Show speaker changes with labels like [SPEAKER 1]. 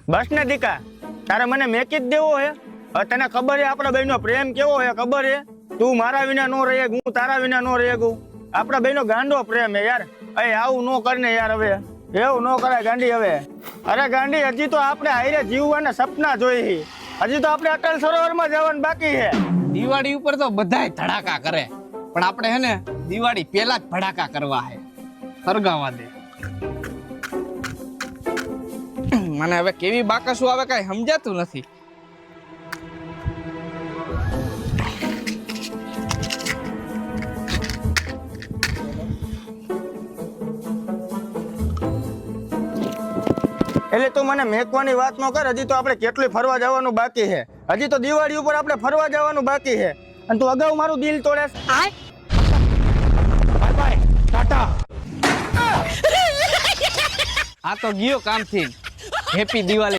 [SPEAKER 1] બસ ને દીકા, તારે મને મેકી જ દેવો હે? હવે તને ખબર હે આપણા બેનો પ્રેમ કેવો હે? ખબર હે? તું મારા વિના નો રહે, હું તારા વિના નો રહે. આપણા બેનો ગાંડો પ્રેમ હે યાર. એ આવું નો કરને યાર, હવે એવું નો કરાય ગાંડી. હવે અરે ગાંડી, હજી તો આપણે હારે જીવવાના સપના જોઈ. હજી તો આપણે અટલ સરોવરમાં જવાનું બાકી છે.
[SPEAKER 2] દિવાળી ઉપર તો બધાય ધડાકા કરે, પણ આપણે હે ને દિવાળી પહેલા જ ભડાકા કરવા હે. સળગાવા દે. મને હવે કેવી બાકસું આવે કઈ સમજાતું નથી.
[SPEAKER 1] એટલે તું મને મેકવાની વાત ન કર. હજી તો આપણે કેટલું ફરવા જવાનું બાકી છે. હજી તો દિવાળી ઉપર આપણે ફરવા જવાનું બાકી છે, અને તું અગાઉ મારું દિલ તોડે. Bye bye, Tata.
[SPEAKER 2] આ તો ગયો કામથી. હેપી દિવાળી.